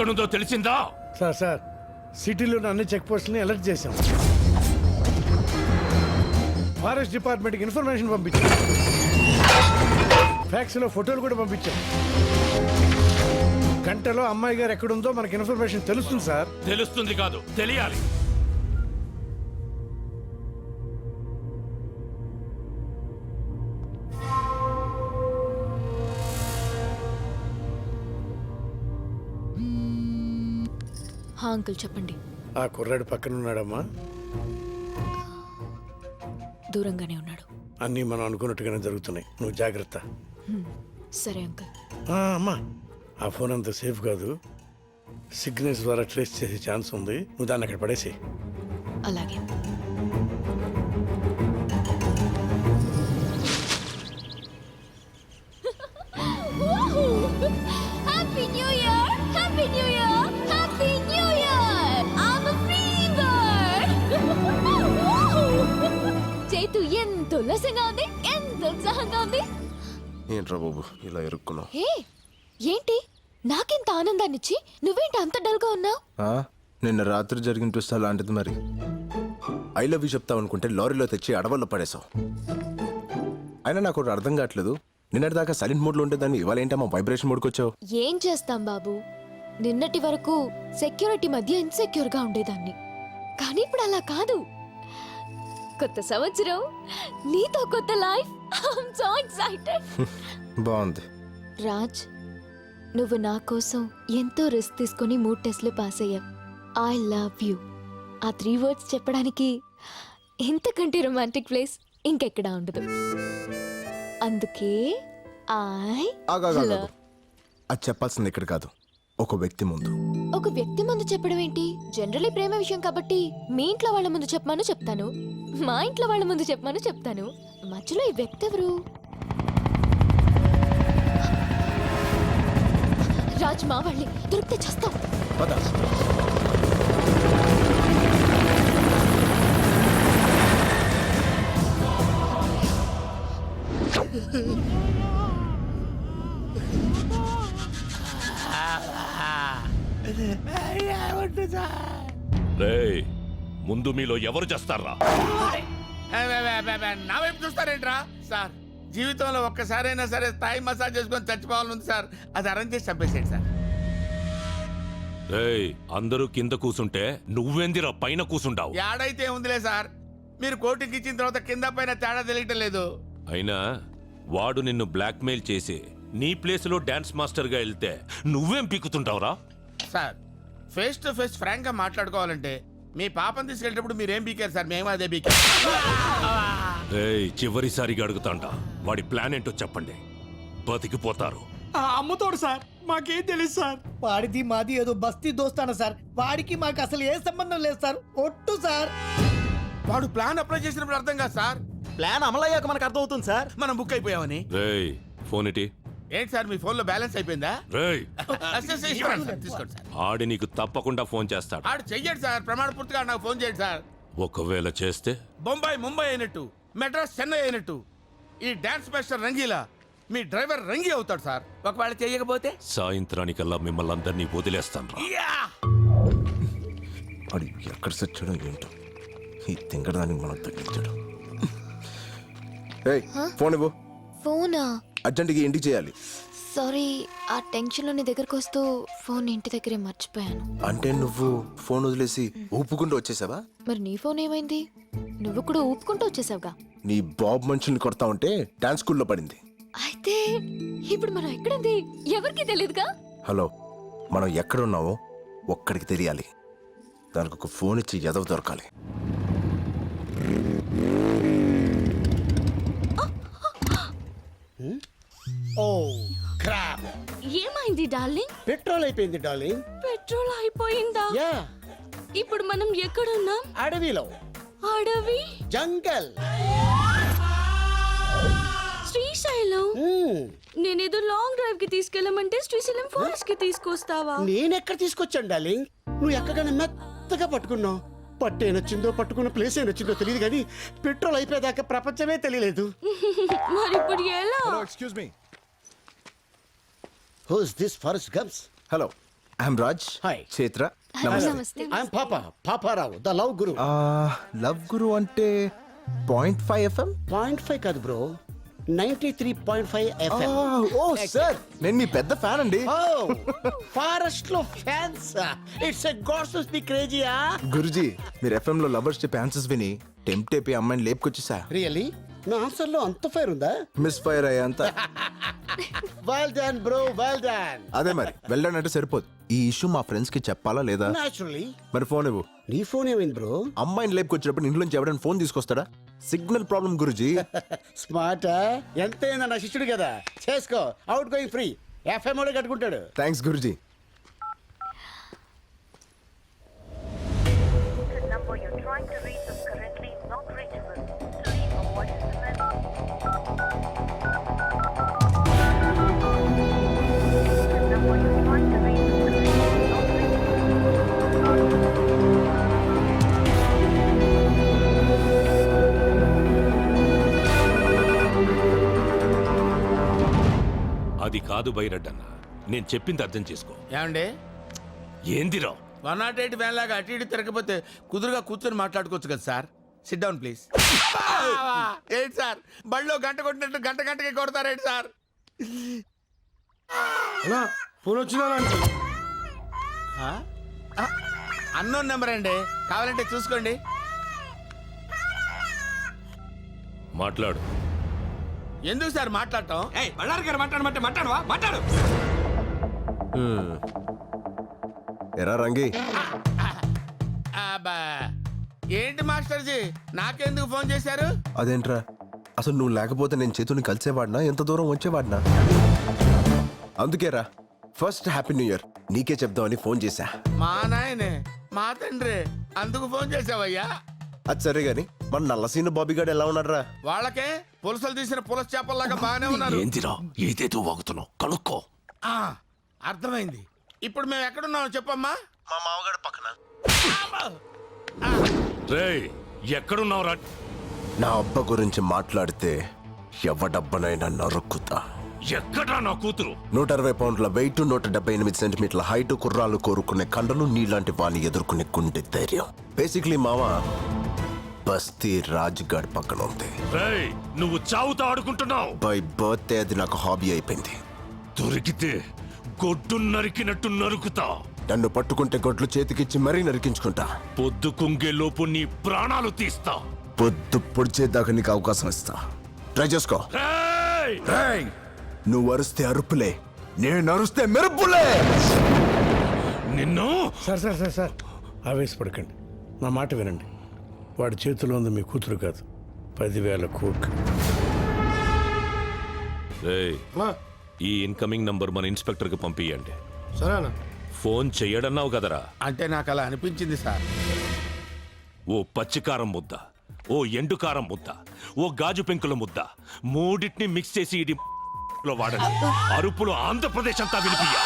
ఎక్కడుందో తెలిసిందా? సార్ సిటీలోని అన్ని చెక్ పోస్టులని అలర్ట్ చేశాం. ఫారెస్ట్ డిపార్ట్మెంట్కి ఇన్ఫర్మేషన్ పంపించాం. ఫ్యాక్స్లో ఫోటోలు కూడా పంపించాం. గంటలో అమ్మాయి గారు ఎక్కడుందో మనకి ఇన్ఫర్మేషన్ తెలుస్తుంది సార్. తెలుస్తుంది కాదు, తెలియాలి. అంకుల్ చెప్పండి. ఆ కుర్రాడు పక్కన ఉన్నాడమ్మా. దూరంగానే ఉన్నాడు. అన్నీ మనం అనుకున్నట్టుగానే జరుగుతున్నాయి. నువ్వు జాగ్రత్త. సరే అంకుల్. అమ్మా, ఆ ఫోన్ అంత సేఫ్ కాదు. సిగ్నల్స్ ద్వారా ట్రేస్ చేసే ఛాన్స్ ఉంది. నువ్వు దాన్ని అక్కడ పడేసి. అలాగే. Happy New Year! Happy New Year! Happy New Year! I'm a free bird! చేతు ఎంత ఉల్లాసంగా ఉంది, ఎంత ఉత్సాహంగా ఉంది. ఏంట్రా బాబు ఇలా ఇరుక్కున్నావు? హే, ఏంటి నాకెంత ఆనందాన్నిచ్చి నువ్వేంటి అంత డల్గా ఉన్నావు? నిన్న రాత్రి జరిగిన ట్విస్ట్ అలాంటిది. మరి ఐ లవ్ యూ చెప్తావు అనుకుంటే లారీలో తెచ్చి అడవుల్లో పడేసావు. అయినా నాకు ఒకటి అర్థం కావట్లేదు. నిన్నటి దాకా సైలెంట్ మోడ్లో ఉంటే దాన్ని ఇవాళ ఏంటమ్మా వైబ్రేషన్ మోడ్కి వచ్చావు? ఏం చేస్తాం బాబు, నిన్నటి వరకు సెక్యూరిటీ మధ్య ఇన్సెక్యూర్ గా ఉండేదాన్ని. కానీ ఇప్పుడు అలా కాదు. కొత్త సంవత్సరం, నీతో కొత్త లైఫ్. I'm so excited. బాగుంది. రాజ్, నువ్వు నా కోసం ఎంతో రిస్క్ తీసుకుని 3 టెస్ట్లు పాస్ అయ్యావు. I love you. ఆ 3 words చెప్పడానికి ఇంతకంటే రొమాంటిక్ ప్లేస్ ఇంకెక్కడా ఉండదు. అందుకే అది చెప్పాల్సింది ఇక్కడ కాదు, ఒక వ్యక్తి ముందు. ఒక వ్యక్తి ముందు చెప్పడం ఏంటి? జనరలీ ప్రేమ విషయం కాబట్టి మీ ఇంట్లో వాళ్ళ ముందు చెప్పమని చెప్తాను, మా ఇంట్లో వాళ్ళ ముందు చెప్పమని చెప్తాను. మధ్యలో ఈ వ్యక్తి ఎవరు? రాజ్, మా వాళ్ళే. దొరికితే చేస్తాం. రేయ్, ముందు మీలో ఎవరు చేస్తారా? నా వైపు చూస్తారేంట్రా సార్? జీవితంలో ఒక్కసారైనా సరే స్థాయి మసాజ్ చేసుకొని చచ్చిపోవాలని సార్. అది అరేంజ్ చేసి చంపేసేయండి సార్. రేయ్, అందరూ కింద కూసుంటే నువ్వెందిరా పైన కూసుంటావు? ఏడైతే ఉందిలే సార్, మీరు కోటికి ఇచ్చిన తర్వాత కింద పైన తేడా తెలియటం లేదు. అయినా వాడు నిన్ను బ్లాక్మెయిల్ చేసి నీ ప్లేస్ లో డాన్స్ మాస్టర్ గా వెళ్తే నువ్వేం పీకుతుంటావురా? Sir, face to face frank గా మాట్లాడుకోవాలంటే మీ పాపని తీసుకెళ్ళేటప్పుడు మీరేం పీకారు సార్? మేము అదే పీకారు. రేయ్, చివరిసారిగా అడుగుతాంట, వాడి ప్లాన్ ఏంటో చెప్పండి. బతికిపోతారు. అమ్ముతోడు సార్, మాకేం తెలుసు సార్. వాడిది మాది ఏదో బస్తీ దోస్తాను సార్. వాడికి మాకు అసలు ఏ సంబంధం లేదు సార్. ఒట్టు సార్. వాడు ప్లాన్ అప్లై చేసినప్పుడు అర్థం కాదు సార్. ప్లాన్ అమలయ్యాక మనకు అర్థం అవుతుంది సార్. మనం బుక్ అయిపోయామని. రేయ్, ఫోన్ ఇటీ. ఏంటి సార్, మీ ఫోన్ లో బ్యాలెన్స్ అయిపోయిందా? రేయ్, తీసుకోండి సార్. ఆడి నీకు తప్పకుండా ఫోన్ చేస్తాడు. ఆడు చెయ్యండి సార్, ప్రమాణ పూర్తిగా నాకు ఫోన్ చేయండి సార్. ఒకవేళ చేస్తే బొంబాయి ముంబై అయినట్టు, మెడ్రాస్ చెన్నై అయినట్టు ఈ డాన్స్ మాస్టర్ రంగీలా మీ డ్రైవర్ రంగి అవుతాడు సార్. ఒకవేళ చేయకపోతే సాయంత్రానికల్లా మిమ్మల్ని అందరినీ వదిలేస్తాను. వాడు ఎక్కడ సచ్చాడో ఏంటో, ఈ తింగడానికి మనం తగ్గించాడు. ఫోన్ ఇవ్వు. ఫోనా? అర్జెంట్గా ఇంటికి చేయాలి. సారీ, ఆ టెన్షన్ లో నీ దగ్గరకు వస్తూ ఫోన్ ఇంటి దగ్గరే మర్చిపోయాను. అంటే నువ్వు ఫోన్ వదిలేసి ఊపుకుంటూ వచ్చేసావా? మరి నీ ఫోన్ ఏమైంది? నువ్వు కూడా ఊపుకుంటూ వచ్చేసావుగా. నీ బాబు మనుషుల్ని కొడతా ఉంటే డాన్స్ స్కూల్లో పడింది. అయితే ఇప్పుడు మనం ఎక్కడుంది ఎవరికి తెలియదుగా. హలో, మనం ఎక్కడున్నామో ఒక్కడికి తెలియాలి. దానికి ఒక ఫోన్ ఇచ్చి ఎదవ దొరకాలి. ఓ క్రాప్. ఏమైంది డార్లింగ్? పెట్రోల్ అయిపోయింది డార్లింగ్. పెట్రోల్ అయిపోయిందా? యా, ఇప్పుడు మనం ఎక్కడున్నాం? అడవిలో. అడవి? జంగల్. శ్రీశైలం. నేనేదో లాంగ్ డ్రైవ్ కి తీసుకెళ్ళమంటే శ్రీశైలం ఫారెస్ట్ కి తీసుకొస్తావా? నేనెక్కడ తీసుకొచ్చాను డార్లింగ్? నువ్వు ఎక్కగానే మెత్తగా పట్టుకున్నావు. పట్టు ఏనొచ్చిందో పట్టుకున్న ప్లేస్ ఏనొచ్చిందో తెలియదు కానీ పెట్రోల్ అయిపోయేదాకా ప్రపంచమే తెలియలేదు. మరి ఇప్పుడు ఎలా? Excuse me. Who's this Forrest Gump? Hello, I'm Raj. Hi. Chaitra. నమస్తే I'm Paparao the love guru. Love guru అంటే 0.5 FM. 0.5 కాదు బ్రో, 93.5 FM. ఓ సార్, నేను మీ పెద్ద ఫ్యాన్ అండి. ఫారెస్ట్ లో fans. It's a gods to speak క్రేజీయా. గురుజీ, మీరు FM లో లవర్స్ చెప్పే ఆన్సర్స్ విని టెంప్ట్ అయిపోయి అమ్మాయిని లేపుకొచ్చేసా. రియల్లీ నా ఆన్సర్ లో అంత ఫైర్ ఉందా? మిస్ ఫైర్ అయ్యా అంత. Well done bro, well done. అదే మరి వెళ్ళానంటే సరిపోదు. ఈ ఇష్యూ మా ఫ్రెండ్స్ కి చెప్పాలా లేదా? నాచురల్లీ. మరి ఫోన్ ఇవ్వు. నీ ఫోన్ ఏమైంది బ్రో? అమ్మాయిని లేపుకొచ్చినప్పుడు ఇంట్లో నుంచి ఎవరైనా ఫోన్ తీసుకొస్తాడా? Signal problem Guruji. స్మార్ట్. ఎంతైనా నా శిష్యుడు కదా, చేసుకో. Out going free. FM కూడా కట్టుకుంటాడు. Thanks Guruji. The number you're trying to reach is currently not reachable. To leave a voice message. The number you're trying to reach is currently not reachable. అది కాదు బైరడ్డన్న, నేను చెప్పింది అర్థం చేసుకో. ఏమండి ఏందిరా 108 వ్యాన్ లాగా అటు ఇటు తిరగకపోతే కుదురుగా కూర్చొని మాట్లాడుకోవచ్చు కదా సార్. SIT down please. ఏంటి సార్ బళ్ళో గంట కొట్టినట్టు గంటకి కొడతారేంటి సార్? ఫోన్ వచ్చిందా? అన్నోన్ నెంబర్ అండి, కావాలంటే చూసుకోండి. మాట్లాడు. ఎందుకు సార్ మాట్లాడటం? మాట్లాడు. ఎరా రంగి, అబ్బా, ఏంటి మాస్టర్జీ నాకెందుకు ఫోన్ చేశారు? అదేంట్రా, అసలు నువ్వు లేకపోతే నేను చేతుని కలిసేవాడినా, ఎంత దూరం వచ్చేవాడినా? అందుకేరా ఫస్ట్ హ్యాపీ న్యూ ఇయర్ నీకే చెప్దామని ఫోన్ చేశా. మా నాయనే, మా తండ్రి, అందుకు ఫోన్ చేసావయ్యా? అది సరే గాని మన నల్లసీన బాబీ గారు ఎలా ఉన్నారా? వాళ్ళకే పులసలు తీసిన పులస చేపల్లాగా బాగానే ఉన్నారు. ఏందిరా ఏదేదో వాగుతున్నావు, కనుక్కో. ఆ, అర్థమైంది. ఇప్పుడు మేము ఎక్కడున్నామో చెప్పమ్మా. మా మామగారు పక్కన. రేయ్ ఎక్కడున్నావురా? నా అబ్బ గురించి మాట్లాడితే ఎవడబ్బనైనా నరుక్కుతా. ఎక్కడా నా కూతురు? 160 పౌండ్ల వెయిట్, 178 సెంటీమీటర్ల హైట్, కుర్రాలు కోరుకునే కండలు, నీలాంటి వాణ్ణి ఎదుర్కొనే గుండె ధైర్యం. బేసిక్లీ మావా బస్తీ రాజ్గాడ్ పక్కన ఉంది. రేయ్ నువ్వు చావుతో ఆడుకుంటున్నావు. బై బర్త్డే అది నాకు హాబీ అయిపోయింది. దొరికితే గొడ్డు నరికినట్టు నరుకుతా. నన్ను పట్టుకుంటే గొడ్లు చేతికిచ్చి మరీ నరికించుకుంటా. పొద్దు కుంగే లోపు నీ ప్రాణాలు తీస్తా. పొద్దు పొడిచేదాకా నీకు అవకాశం ఇస్తా. ట్రై చేసుకో. రేయ్! నువ్వు అరుస్తే అరుపులే, నేను అరుస్తే మెరుపులే. నిన్ను సార్ ఆవేశపడకండి, నా మాట వినండి. వాడి చేతిలో ఉంది మీ కూతురు కాదు, 10,000 కోట్లు. రేయ్, ఈ ఇన్కమింగ్ నంబర్ మన ఇన్స్పెక్టర్ కి పంపియండి. సరేనా? ఫోన్ చెయ్యడన్నావు కదరా? అంటే నాకు అలా అనిపించింది సార్. ఓ పచ్చికారం ముద్ద, ఓ ఎండుకారం ముద్ద, ఓ గాజు పెంకుల ముద్ద, మూడింటిని మిక్స్ చేసి ఇది లో వాడండి. అరుపులు ఆంధ్రప్రదేశ్ అంతా వినిపియ్య.